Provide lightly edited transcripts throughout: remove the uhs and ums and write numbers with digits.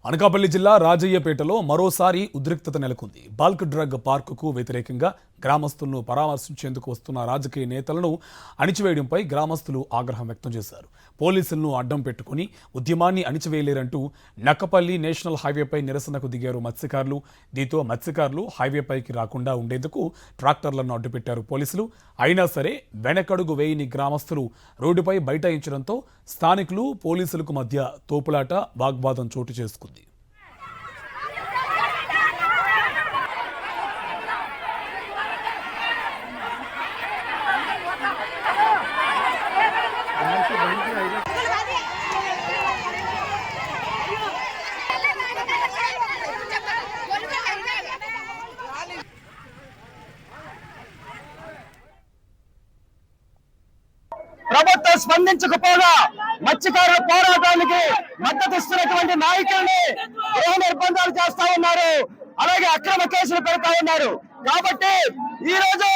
అనకాపల్లి జిల్లా రాజయ్యపేటలో మరోసారి ఉద్రిక్తత నెలకొంది. బల్క్ డ్రగ్ పార్కుకు వ్యతిరేకంగా గ్రామస్తులను పరామర్శించేందుకు వస్తున్న రాజకీయ నేతలను అణిచివేయడంపై గ్రామస్తులు ఆగ్రహం వ్యక్తం చేశారు. పోలీసులను అడ్డం పెట్టుకుని ఉద్యమాన్ని అణిచివేయలేరంటూ నక్కపల్లి నేషనల్ హైవేపై నిరసనకు దిగారు మత్స్యకారులు. దీంతో మత్స్యకారులు హైవేపైకి రాకుండా ఉండేందుకు ట్రాక్టర్లను అడ్డుపెట్టారు పోలీసులు. అయినా సరే వెనకడుగు వేయని గ్రామస్తులు రోడ్డుపై బైఠాయించడంతో స్థానికులు పోలీసులకు మధ్య తోపులాట వాగ్వాదం చోటు చేసుకుంది. ప్రభుత్వం స్పందించకపోగా మత్స్యకారుల పోరాటానికి మద్దతు ఇస్తున్నటువంటి నాయకుల్ని గృహ నిర్బంధాలు చేస్తా ఉన్నారు, అలాగే అక్రమ కేసులు పెడతా ఉన్నారు. కాబట్టి ఈ రోజు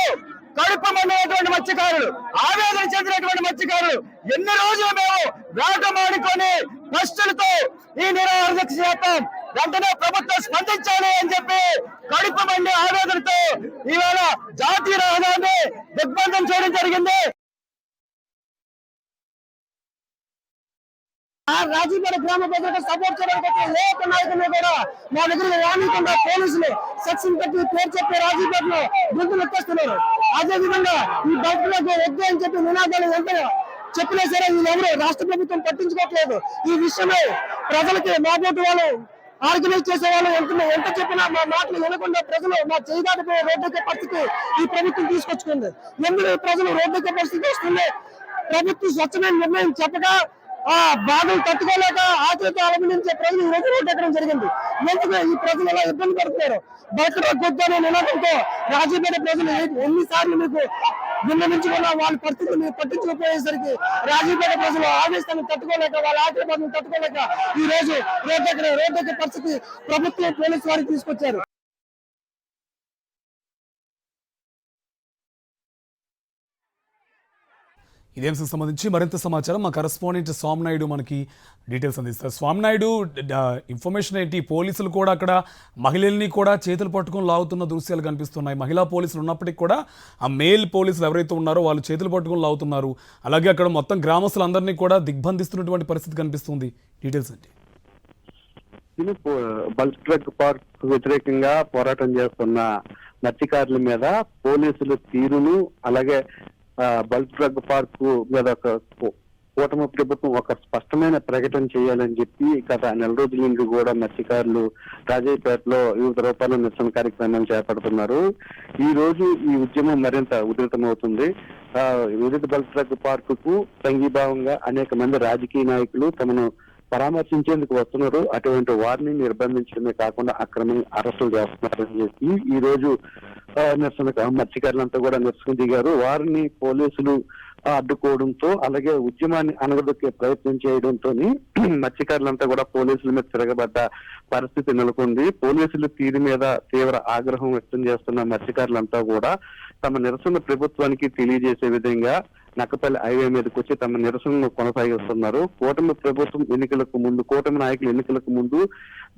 కడుపు మండినటువంటి మత్స్యకారులు, ఆవేదన చెందినటువంటి మత్స్యకారులు ఎన్ని రోజులు మేము వేట మాడుకొని కష్టులతో ఈ నిరాహార దీక్ష చేస్తాం, వెంటనే ప్రభుత్వం స్పందించాలి అని చెప్పి కడుపు మండి ఆవేదనతో ఈవేళ జాతీయ రహదారిని దిగ్బంధం చేయడం జరిగింది. రాజీపేట గ్రామ ప్రజలకు సపోర్ట్ చేయడానికి ఏ ఒక్క నాయకులు కూడా మా దగ్గర రానికుండా పోలీసులు సెక్షన్ పెట్టి పేరు చెప్పి రాజీపేటలో గుంపులు ఎత్తేస్తున్నారు. అదే విధంగా ఈ బల్క్లకు వద్దు అని చెప్పి నినాదాలు ఎంత చెప్పినా సరే వీళ్ళెవరు రాష్ట్ర ప్రభుత్వం పట్టించుకోవట్లేదు. ఈ విషయమై ప్రజలకి మాబోటి వాళ్ళు ఆర్గనైజ్ చేసే వాళ్ళు ఎంత చెప్పినా మా మాటలు వినకుండా ప్రజలు మా చేయదాటిపోయే రోడ్డెక్కే పరిస్థితి ఈ ప్రభుత్వం తీసుకొచ్చుకుంది. ఎందుకు ప్రజలు రోడ్డెక్కే పరిస్థితి వస్తుంది? ప్రభుత్వం స్వచ్ఛమైన నిర్ణయం చెప్పగా బాధలు తట్టుకోలేక ఆకలితో అలమలించే ప్రజలు ఈ రోజు రోడ్డు ఎక్కడం జరిగింది. ఎందుకు ఈ ప్రజలు ఎలా ఇబ్బంది పడుతున్నారు? బయట గొప్పనే నినాదంతో రాజీపేట ప్రజలు ఎన్నిసార్లు మీకు విన్నవించుకున్న వాళ్ళ పరిస్థితులు మీరు పట్టించుకోపోయేసరికి రాజీపేట ప్రజలు ఆవేశాన్ని తట్టుకోలేక వాళ్ళ ఆకలి బాధను తట్టుకోలేక ఈ రోజు రోడ్డెక్కే పరిస్థితి ప్రభుత్వం పోలీసు వారికి తీసుకొచ్చారు. ఇదే అంశం సంబంధించి మరింత సమాచారం మా కరెస్పాండెంట్ స్వామినాయుడు మనకి డీటెయిల్స్ అందిస్తారు. స్వామినాయుడు, ఇన్ఫర్మేషన్ ఏంటి? పోలీసులు కూడా అక్కడ మహిళల్ని కూడా చేతులు పట్టుకొని లాగుతున్న దృశ్యాలు కనిపిస్తున్నాయి. మహిళా పోలీసులు ఉన్నప్పటికీ కూడా ఆ మేల్ పోలీసులు ఎవరైతే ఉన్నారో వాళ్ళు చేతులు పట్టుకొని లాగుతున్నారు. అలాగే అక్కడ మొత్తం గ్రామస్తులందరినీ కూడా దిగ్బంధిస్తున్నటువంటి పరిస్థితి కనిపిస్తుంది. డీటెయిల్స్ ఏంటి? బల్క్ డ్రగ్ పార్క్ వ్యతిరేకంగా పోరాటం చేస్తున్న మత్స్యకారుల మీద పోలీసుల తీరును, అలాగే బల్క్ డ్రగ్ పార్క్ మీద కూటమి ప్రభుత్వం ఒక స్పష్టమైన ప్రకటన చేయాలని చెప్పి గత నెల రోజుల నుండి కూడా మత్స్యకారులు రాజయ్యపేటలో వివిధ రూపాయల నిరసన కార్యక్రమాలు చేపడుతున్నారు. ఈ రోజు ఈ ఉద్యమం మరింత ఉధృతమవుతుంది. వివిధ బల్క్ డ్రగ్ పార్క్ కు సంఘీభావంగా అనేక మంది రాజకీయ నాయకులు తమను పరామర్శించేందుకు వస్తున్నారు. అటువంటి వారిని నిర్బంధించడమే కాకుండా అక్రమంగా అరెస్టులు చేస్తున్నారని చెప్పి ఈ రోజు నిరసన మత్స్యకారులంతా కూడా నిరసన దిగారు. వారిని పోలీసులు అడ్డుకోవడంతో, అలాగే ఉద్యమాన్ని అణగదొక్కే ప్రయత్నం చేయడంతో మత్స్యకారులంతా కూడా పోలీసుల మీద తిరగబడ్డ పరిస్థితి నెలకొంది. పోలీసుల తీరు మీద తీవ్ర ఆగ్రహం వ్యక్తం చేస్తున్న మత్స్యకారులంతా కూడా తమ నిరసన ప్రభుత్వానికి తెలియజేసే విధంగా నక్కపల్లి హైవే మీదకి వచ్చి తమ నిరసనను కొనసాగిస్తున్నారు. కూటమి ప్రభుత్వం ఎన్నికలకు ముందు, కూటమి నాయకులు ఎన్నికలకు ముందు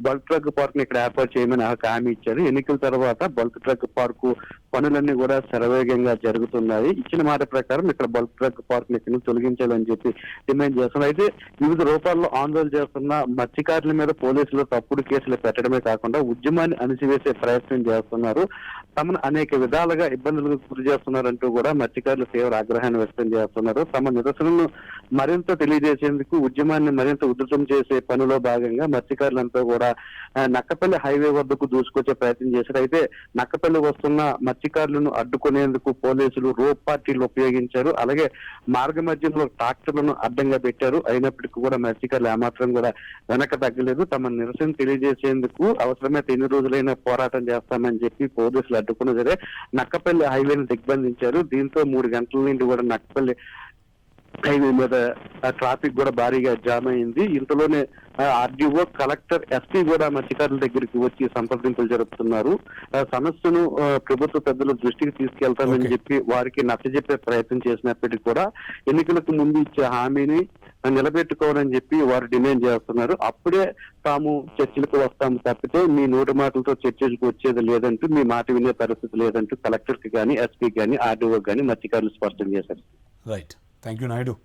బల్క్ డ్రగ్ పార్క్ ని ఇక్కడ ఏర్పాటు చేయమని హామీ ఇచ్చారు. ఎన్నికల తర్వాత బల్క్ డ్రగ్ పార్క్ పనులన్నీ కూడా శరవేగంగా జరుగుతున్నాయి. ఇచ్చిన మాట ప్రకారం ఇక్కడ బల్క్ డ్రగ్ పార్క్ ని ఇక్కడ తొలగించాలని చెప్పి డిమాండ్ చేస్తున్నారు. అయితే వివిధ రూపాల్లో ఆందోళన చేస్తున్న మత్స్యకారుల మీద పోలీసులు తప్పుడు కేసులు పెట్టడమే కాకుండా ఉద్యమాన్ని అణిచివేసే ప్రయత్నం చేస్తున్నారు. తమను అనేక విధాలుగా ఇబ్బందులకు గురి చేస్తున్నారంటూ కూడా మత్స్యకారులు తీవ్ర ఆగ్రహాన్ని వ్యక్తం చేస్తున్నారు. తమ నిరసనను మరింత తెలియజేసేందుకు, ఉద్యమాన్ని మరింత ఉధృతం చేసే పనిలో భాగంగా మత్స్యకారులంతా కూడా నక్కపల్లి హైవే వద్దకు దూసుకొచ్చే ప్రయత్నం చేశారు. అయితే నక్కపల్లి వస్తున్న మత్స్యకారులను అడ్డుకునేందుకు పోలీసులు రోప్ పార్టీలు ఉపయోగించారు. అలాగే మార్గ మధ్యంలో ట్రాక్టర్లను అడ్డంగా పెట్టారు. అయినప్పటికీ కూడా మత్స్యకారులు ఏమాత్రం కూడా వెనక తగ్గలేదు. తమ నిరసన తెలియజేసేందుకు అవసరమైతే ఎన్ని రోజులైనా పోరాటం చేస్తామని చెప్పి పోలీసులు అడ్డుకున్నా సరే నక్కపల్లి హైవేను దిగ్బంధించారు. దీంతో 3 గంటల నుండి కూడా నక్కపల్లి హైవే మీద ట్రాఫిక్ కూడా భారీగా జామ్ అయింది. ఇంతలోనే ఆర్డీఓ, కలెక్టర్, ఎస్పీ కూడా మత్స్యకారుల దగ్గరికి వచ్చి సంప్రదింపులు జరుపుతున్నారు. సమస్యను ప్రభుత్వ పెద్దల దృష్టికి తీసుకెళ్తామని చెప్పి వారికి నచ్చజెప్పే ప్రయత్నం చేసినప్పటికీ కూడా ఎన్నికలకు ముందు ఇచ్చే హామీని నిలబెట్టుకోవాలని చెప్పి వారు డిమాండ్ చేస్తున్నారు. అప్పుడే తాము చర్చలకు వస్తాము తప్పితే మీ నోటి మాటలతో చర్చలకు వచ్చేది లేదంటూ, మీ మాట వినే పరిస్థితి లేదంటూ కలెక్టర్ కి కానీ, ఎస్పీ కానీ, ఆర్డీఓ కానీ మత్స్యకారులు స్పష్టం చేశారు. Right, thank you Naidu.